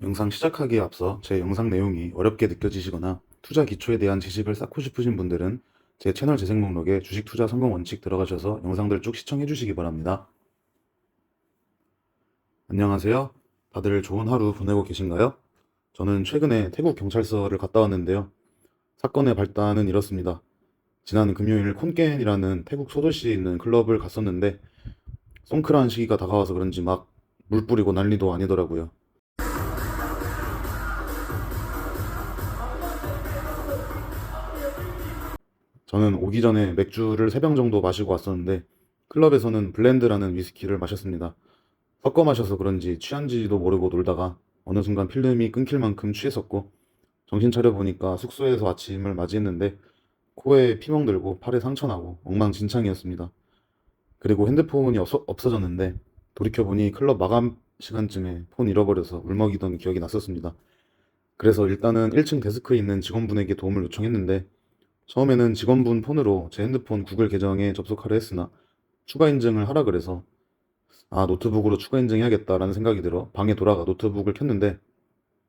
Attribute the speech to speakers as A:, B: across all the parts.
A: 영상 시작하기에 앞서 제 영상 내용이 어렵게 느껴지시거나 투자 기초에 대한 지식을 쌓고 싶으신 분들은 제 채널 재생 목록에 주식 투자 성공 원칙 들어가셔서 영상들 쭉 시청해 주시기 바랍니다. 안녕하세요. 다들 좋은 하루 보내고 계신가요? 저는 최근에 태국 경찰서를 갔다 왔는데요. 사건의 발단은 이렇습니다. 지난 금요일 콘겐이라는 태국 소도시에 있는 클럽을 갔었는데 송크라는 시기가 다가와서 그런지 막 물 뿌리고 난리도 아니더라고요. 저는 오기 전에 맥주를 3병 정도 마시고 왔었는데 클럽에서는 블렌드라는 위스키를 마셨습니다. 섞어 마셔서 그런지 취한지도 모르고 놀다가 어느 순간 필름이 끊길 만큼 취했었고 정신 차려 보니까 숙소에서 아침을 맞이했는데 코에 피멍 들고 팔에 상처 나고 엉망진창이었습니다. 그리고 핸드폰이 없어졌는데 돌이켜보니 클럽 마감 시간쯤에 폰 잃어버려서 울먹이던 기억이 났었습니다. 그래서 일단은 1층 데스크에 있는 직원분에게 도움을 요청했는데 처음에는 직원분 폰으로 제 핸드폰 구글 계정에 접속하려 했으나 추가 인증을 하라 그래서 노트북으로 추가 인증해야겠다라는 생각이 들어 방에 돌아가 노트북을 켰는데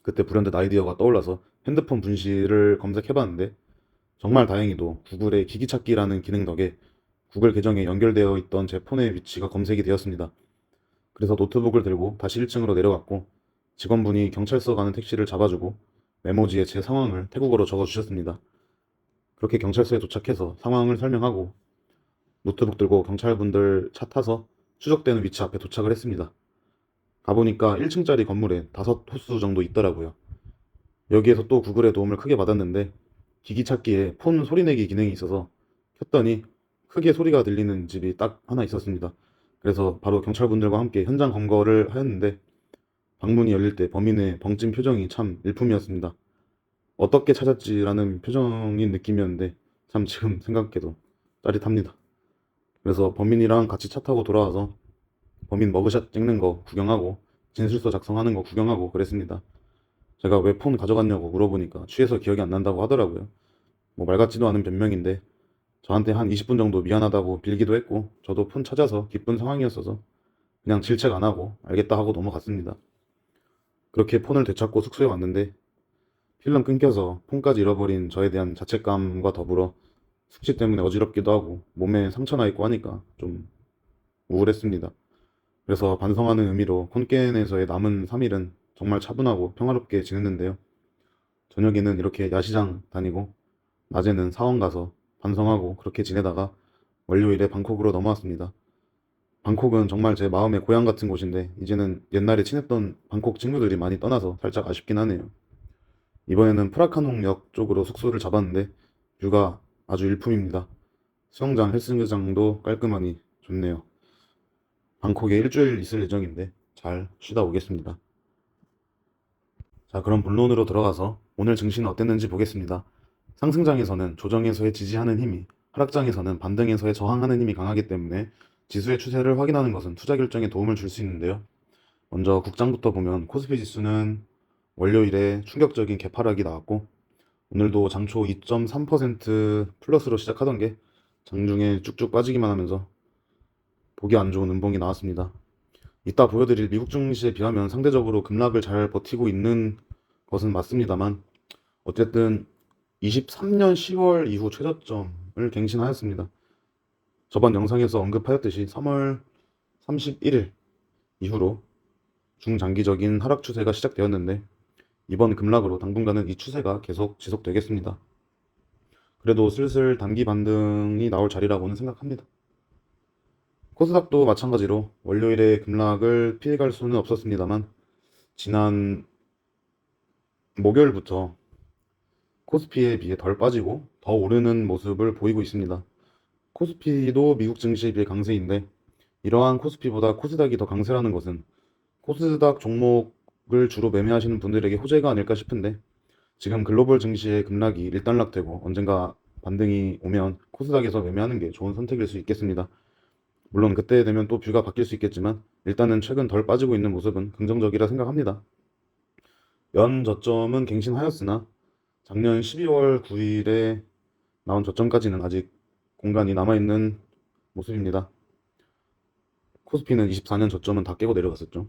A: 그때 불현듯 아이디어가 떠올라서 핸드폰 분실을 검색해봤는데 정말 다행히도 구글의 기기 찾기라는 기능 덕에 구글 계정에 연결되어 있던 제 폰의 위치가 검색이 되었습니다. 그래서 노트북을 들고 다시 1층으로 내려갔고 직원분이 경찰서 가는 택시를 잡아주고 메모지에 제 상황을 태국어로 적어주셨습니다. 그렇게 경찰서에 도착해서 상황을 설명하고 노트북 들고 경찰분들 차 타서 추적되는 위치 앞에 도착을 했습니다. 가보니까 1층짜리 건물에 5호수 정도 있더라고요. 여기에서 또 구글의 도움을 크게 받았는데 기기 찾기에 폰 소리내기 기능이 있어서 켰더니 크게 소리가 들리는 집이 딱 하나 있었습니다. 그래서 바로 경찰분들과 함께 현장 검거를 하였는데 방문이 열릴 때 범인의 벙찐 표정이 참 일품이었습니다. 어떻게 찾았지라는 표정인 느낌이었는데 참 지금 생각해도 짜릿합니다. 그래서 범인이랑 같이 차 타고 돌아와서 범인 머그샷 찍는 거 구경하고 진술서 작성하는 거 구경하고 그랬습니다. 제가 왜 폰 가져갔냐고 물어보니까 취해서 기억이 안 난다고 하더라고요. 뭐 말 같지도 않은 변명인데 저한테 한 20분 정도 미안하다고 빌기도 했고 저도 폰 찾아서 기쁜 상황이었어서 그냥 질책 안 하고 알겠다 하고 넘어갔습니다. 그렇게 폰을 되찾고 숙소에 왔는데 필름 끊겨서 폰까지 잃어버린 저에 대한 자책감과 더불어 숙취 때문에 어지럽기도 하고 몸에 상처나 있고 하니까 좀 우울했습니다. 그래서 반성하는 의미로 콘겐에서의 남은 3일은 정말 차분하고 평화롭게 지냈는데요. 저녁에는 이렇게 야시장 다니고 낮에는 사원 가서 반성하고 그렇게 지내다가 월요일에 방콕으로 넘어왔습니다. 방콕은 정말 제 마음의 고향 같은 곳인데 이제는 옛날에 친했던 방콕 친구들이 많이 떠나서 살짝 아쉽긴 하네요. 이번에는 프라카농역 쪽으로 숙소를 잡았는데 뷰가 아주 일품입니다. 수영장, 헬스장도 깔끔하니 좋네요. 방콕에 일주일 있을 예정인데 잘 쉬다 오겠습니다. 자, 그럼 본론으로 들어가서 오늘 증시는 어땠는지 보겠습니다. 상승장에서는 조정에서의 지지하는 힘이, 하락장에서는 반등에서의 저항하는 힘이 강하기 때문에 지수의 추세를 확인하는 것은 투자 결정에 도움을 줄 수 있는데요. 먼저 국장부터 보면 코스피 지수는 월요일에 충격적인 개파락이 나왔고 오늘도 장초 2.3% 플러스로 시작하던 게 장중에 쭉쭉 빠지기만 하면서 보기 안 좋은 음봉이 나왔습니다. 이따 보여드릴 미국 증시에 비하면 상대적으로 급락을 잘 버티고 있는 것은 맞습니다만 어쨌든 23년 10월 이후 최저점을 갱신하였습니다. 저번 영상에서 언급하였듯이 3월 31일 이후로 중장기적인 하락 추세가 시작되었는데 이번 급락으로 당분간은 이 추세가 계속 지속되겠습니다. 그래도 슬슬 단기 반등이 나올 자리라고는 생각합니다. 코스닥도 마찬가지로 월요일에 급락을 피해갈 수는 없었습니다만 지난 목요일부터 코스피에 비해 덜 빠지고 더 오르는 모습을 보이고 있습니다. 코스피도 미국 증시에 비해 강세인데 이러한 코스피보다 코스닥이 더 강세라는 것은 코스닥 종목을 주로 매매하시는 분들에게 호재가 아닐까 싶은데 지금 글로벌 증시의 급락이 일단락되고 언젠가 반등이 오면 코스닥에서 매매하는 게 좋은 선택일 수 있겠습니다. 물론 그때 되면 또 뷰가 바뀔 수 있겠지만 일단은 최근 덜 빠지고 있는 모습은 긍정적이라 생각합니다. 연 저점은 갱신하였으나 작년 12월 9일에 나온 저점까지는 아직 공간이 남아있는 모습입니다. 코스피는 24년 저점은 다 깨고 내려갔었죠.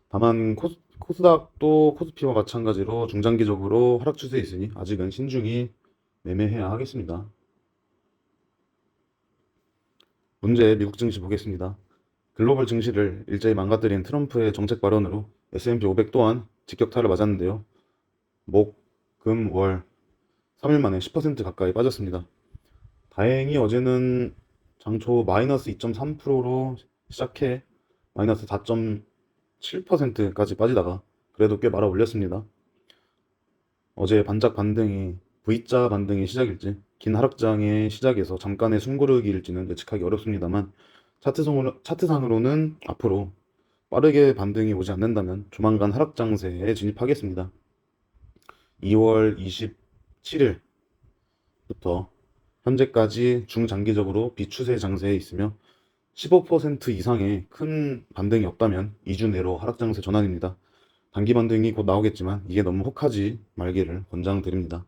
A: 다만 코스닥도 코스피와 마찬가지로 중장기적으로 하락 추세에 있으니 아직은 신중히 매매해야 하겠습니다. 문제 미국 증시 보겠습니다. 글로벌 증시를 일제히 망가뜨린 트럼프의 정책 발언으로 S&P 500 또한 직격탄을 맞았는데요. 목, 금, 월 3일 만에 10% 가까이 빠졌습니다. 다행히 어제는 장초 마이너스 2.3%로 시작해 마이너스 4.7%까지 빠지다가 그래도 꽤 말아 올렸습니다. 어제 반짝 반등이 V자 반등의 시작일지 긴 하락장의 시작에서 잠깐의 숨고르기일지는 예측하기 어렵습니다만 차트상으로는 앞으로 빠르게 반등이 오지 않는다면 조만간 하락장세에 진입하겠습니다. 2월 27일부터 현재까지 중장기적으로 비추세 장세에 있으며 15% 이상의 큰 반등이 없다면 2주 내로 하락장세 전환입니다. 단기 반등이 곧 나오겠지만 이게 너무 혹하지 말기를 권장드립니다.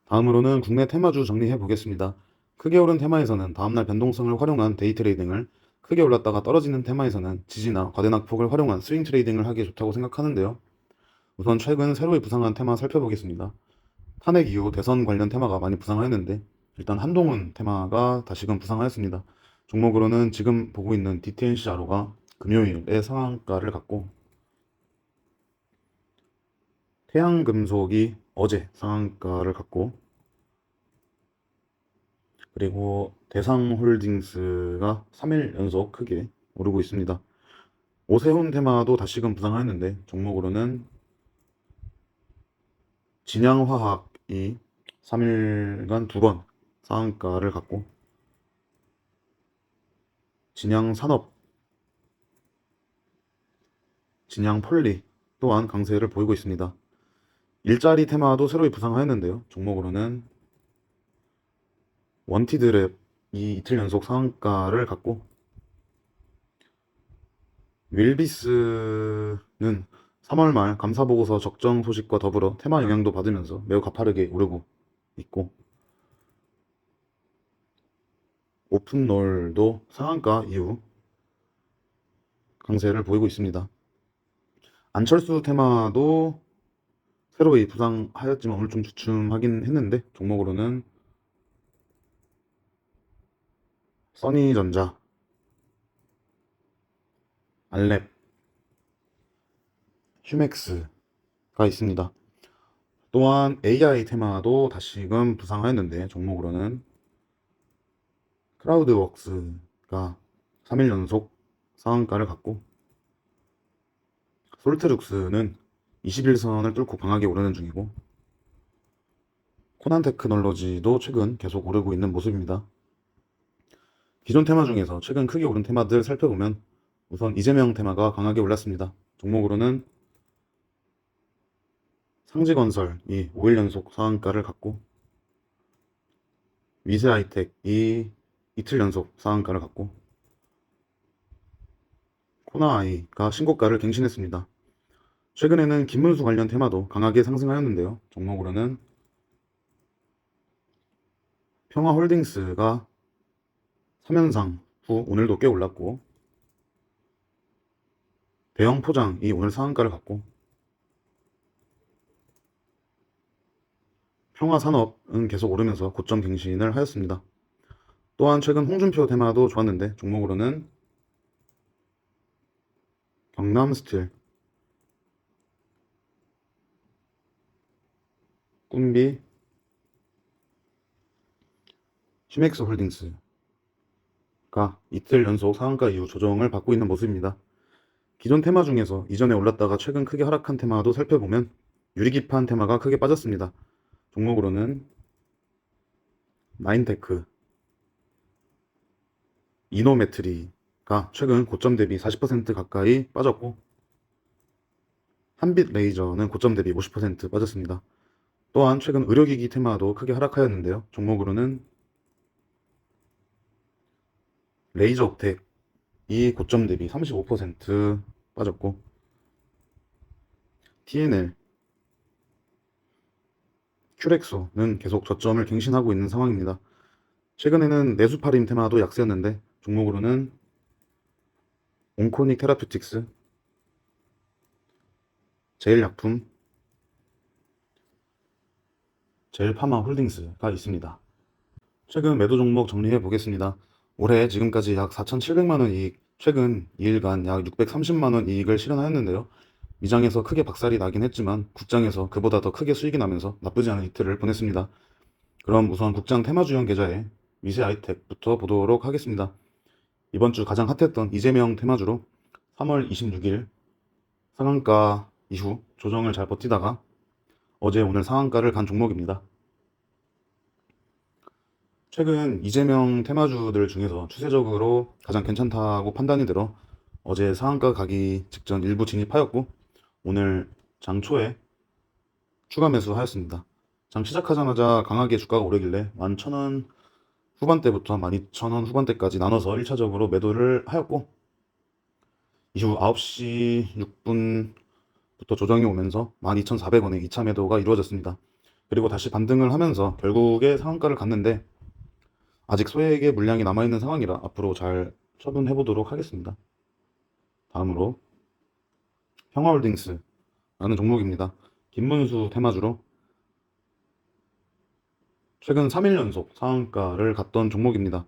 A: 다음으로는 국내 테마주 정리해 보겠습니다. 크게 오른 테마에서는 다음날 변동성을 활용한 데이 트레이딩을, 크게 올랐다가 떨어지는 테마에서는 지지나 과대낙폭을 활용한 스윙 트레이딩을 하기 좋다고 생각하는데요. 우선 최근 새로이 부상한 테마 살펴보겠습니다. 탄핵 이후 대선 관련 테마가 많이 부상하였는데 일단 한동훈 테마가 다시금 부상하였습니다. 종목으로는 지금 보고 있는 DTNCRO가 금요일에 상한가를 갖고 태양금속이 어제 상한가를 갖고 그리고 대상홀딩스가 3일 연속 크게 오르고 있습니다. 오세훈 테마도 다시금 부상하였는데 종목으로는 진양화학이 3일간 2번 상한가를 갖고 진양산업, 진양폴리 또한 강세를 보이고 있습니다. 일자리 테마도 새로이 부상하였는데요. 종목으로는 원티드랩이 이틀 연속 상한가를 갖고 윌비스는 3월 말 감사보고서 적정 소식과 더불어 테마 영향도 받으면서 매우 가파르게 오르고 있고 오픈롤도 상한가 이후 강세를 보이고 있습니다. 안철수 테마도 새로이 부상하였지만 오늘 좀 주춤하긴 했는데 종목으로는 써니전자, 알랩, 휴맥스가 있습니다. 또한 AI 테마도 다시금 부상하였는데 종목으로는 크라우드웍스가 3일 연속 상한가를 갖고 솔트룩스는 21선을 뚫고 강하게 오르는 중이고 코난테크놀로지도 최근 계속 오르고 있는 모습입니다. 기존 테마 중에서 최근 크게 오른 테마들 살펴보면 우선 이재명 테마가 강하게 올랐습니다. 종목으로는 상지건설이 5일 연속 상한가를 갖고 위세하이텍이 이틀 연속 상한가를 갖고 코나아이가 신고가를 갱신했습니다. 최근에는 김문수 관련 테마도 강하게 상승하였는데요. 종목으로는 평화홀딩스가 3연상 후 오늘도 꽤 올랐고 대형포장이 오늘 상한가를 갖고 평화산업은 계속 오르면서 고점 갱신을 하였습니다. 또한 최근 홍준표 테마도 좋았는데 종목으로는 경남스틸, 꿈비, 휴맥스홀딩스가 이틀 연속 상한가 이후 조정을 받고 있는 모습입니다. 기존 테마 중에서 이전에 올랐다가 최근 크게 하락한 테마도 살펴보면 유리기판 테마가 크게 빠졌습니다. 종목으로는 나인테크, 이노메트리가 최근 고점 대비 40% 가까이 빠졌고 한빛레이저는 고점 대비 50% 빠졌습니다. 또한 최근 의료기기 테마도 크게 하락하였는데요. 종목으로는 레이저옵텍이 고점 대비 35% 빠졌고 TNL, 큐렉소는 계속 저점을 갱신하고 있는 상황입니다. 최근에는 내수파림 테마도 약세였는데 종목으로는 온코닉 테라퓨틱스, 제일약품, 제일파마 홀딩스가 있습니다. 최근 매도 종목 정리해 보겠습니다. 올해 지금까지 약 4,700만 원 이익, 최근 2일간 약 630만 원 이익을 실현하였는데요. 미장에서 크게 박살이 나긴 했지만 국장에서 그보다 더 크게 수익이 나면서 나쁘지 않은 이틀을 보냈습니다. 그럼 우선 국장 테마주형 계좌의 위세 아이텍부터 보도록 하겠습니다. 이번 주 가장 핫했던 이재명 테마주로 3월 26일 상한가 이후 조정을 잘 버티다가 어제 오늘 상한가를 간 종목입니다. 최근 이재명 테마주들 중에서 추세적으로 가장 괜찮다고 판단이 들어 어제 상한가 가기 직전 일부 진입하였고 오늘 장 초에 추가 매수하였습니다. 장 시작하자마자 강하게 주가가 오르길래 11,000원 후반대부터 12,000원 후반대까지 나눠서 1차적으로 매도를 하였고 이후 9시 6분부터 조정이 오면서 12,400원에 2차 매도가 이루어졌습니다. 그리고 다시 반등을 하면서 결국에 상한가를 갔는데 아직 소액의 물량이 남아있는 상황이라 앞으로 잘 처분해 보도록 하겠습니다. 다음으로 평화홀딩스라는 종목입니다. 김문수 테마주로 최근 3일 연속 상한가를 갔던 종목입니다.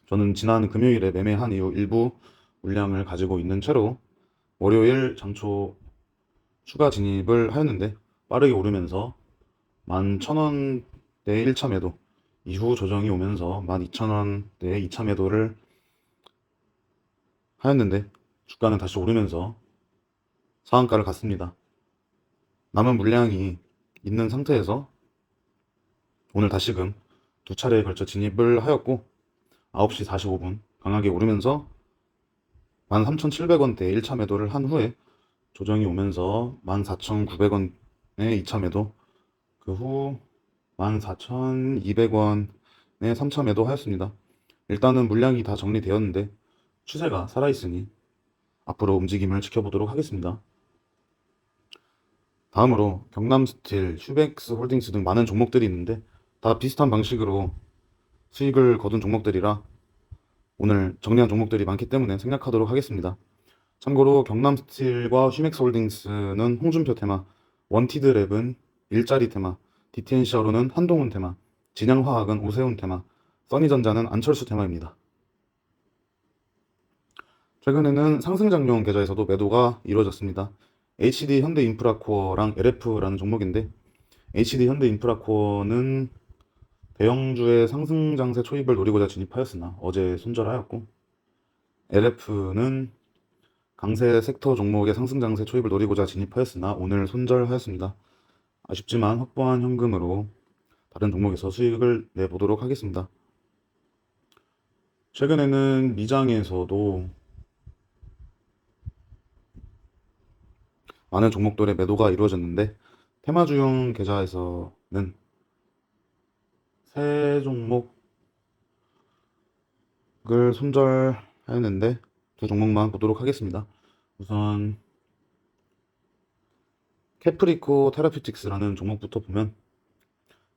A: 저는 지난 금요일에 매매한 이후 일부 물량을 가지고 있는 채로 월요일 장초 추가 진입을 하였는데 빠르게 오르면서 11,000원대 1차 매도 이후 조정이 오면서 12,000원대 2차 매도를 하였는데 주가는 다시 오르면서 상한가를 갔습니다. 남은 물량이 있는 상태에서 오늘 다시금 두 차례에 걸쳐 진입을 하였고 9시 45분 강하게 오르면서 13,700원대에 1차 매도를 한 후에 조정이 오면서 14,900원에 2차 매도, 그 후 14,200원에 3차 매도 하였습니다. 일단은 물량이 다 정리되었는데 추세가 살아있으니 앞으로 움직임을 지켜보도록 하겠습니다. 다음으로 경남스틸, 휴백스 홀딩스 등 많은 종목들이 있는데 다 비슷한 방식으로 수익을 거둔 종목들이라 오늘 정리한 종목들이 많기 때문에 생략하도록 하겠습니다. 참고로 경남스틸과 휴맥스홀딩스는 홍준표 테마, 원티드랩은 일자리 테마, DTNCR로는 한동훈 테마, 진양화학은 오세훈 테마, 써니전자는 안철수 테마입니다. 최근에는 상승장용 계좌에서도 매도가 이루어졌습니다. HD 현대인프라코어랑 LF라는 종목인데 HD 현대인프라코어는 대형주의 상승장세 초입을 노리고자 진입하였으나 어제 손절하였고 LF는 강세 섹터 종목의 상승장세 초입을 노리고자 진입하였으나 오늘 손절하였습니다. 아쉽지만 확보한 현금으로 다른 종목에서 수익을 내보도록 하겠습니다. 최근에는 미장에서도 많은 종목들의 매도가 이루어졌는데 테마주용 계좌에서는 세 종목을 손절하였는데 두 종목만 보도록 하겠습니다. 우선 캐프리코 테라퓨틱스라는 종목부터 보면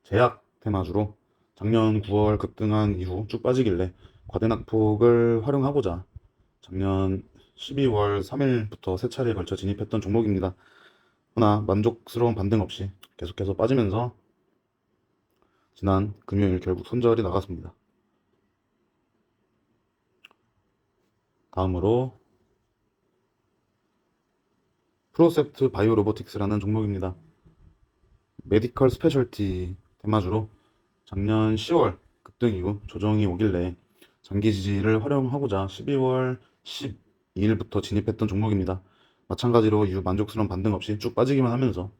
A: 제약 테마주로 작년 9월 급등한 이후 쭉 빠지길래 과대낙폭을 활용하고자 작년 12월 3일부터 세 차례에 걸쳐 진입했던 종목입니다. 그러나 만족스러운 반등 없이 계속해서 빠지면서 지난 금요일 결국 손절이 나갔습니다. 다음으로 프로셉트 바이오로보틱스라는 종목입니다. 메디컬 스페셜티 테마주로 작년 10월 급등 이후 조정이 오길래 장기 지지를 활용하고자 12월 12일부터 진입했던 종목입니다. 마찬가지로 이후 만족스러운 반등 없이 쭉 빠지기만 하면서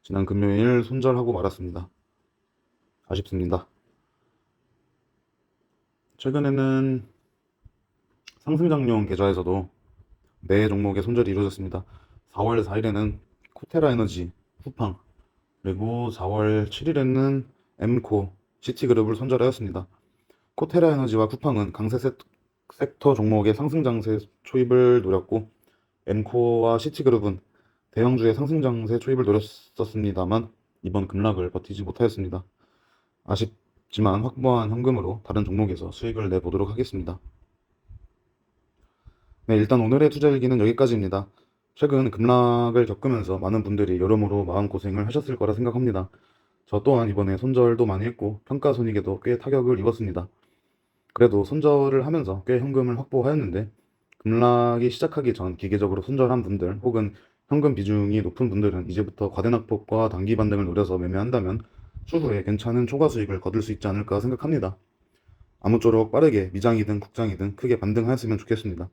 A: 지난 금요일 손절하고 말았습니다. 아쉽습니다. 최근에는 상승장용 계좌에서도 네 종목의 손절이 이루어졌습니다. 4월 4일에는 코테라 에너지, 쿠팡, 그리고 4월 7일에는 엠코, 시티그룹을 손절하였습니다. 코테라 에너지와 쿠팡은 강세 섹터 종목의 상승장세 초입을 노렸고 엠코와 시티그룹은 대형주의 상승장세 초입을 노렸었습니다만 이번 급락을 버티지 못하였습니다. 아쉽지만 확보한 현금으로 다른 종목에서 수익을 내보도록 하겠습니다. 네, 일단 오늘의 투자 일기는 여기까지입니다. 최근 급락을 겪으면서 많은 분들이 여러모로 마음고생을 하셨을 거라 생각합니다. 저 또한 이번에 손절도 많이 했고 평가 손익에도 꽤 타격을 입었습니다. 그래도 손절을 하면서 꽤 현금을 확보하였는데 급락이 시작하기 전 기계적으로 손절한 분들 혹은 현금 비중이 높은 분들은 이제부터 과대낙폭과 단기 반등을 노려서 매매한다면 추후에 괜찮은 초과 수익을 거둘 수 있지 않을까 생각합니다. 아무쪼록 빠르게 미장이든 국장이든 크게 반등하였으면 좋겠습니다.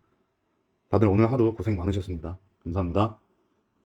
A: 다들 오늘 하루 고생 많으셨습니다. 감사합니다.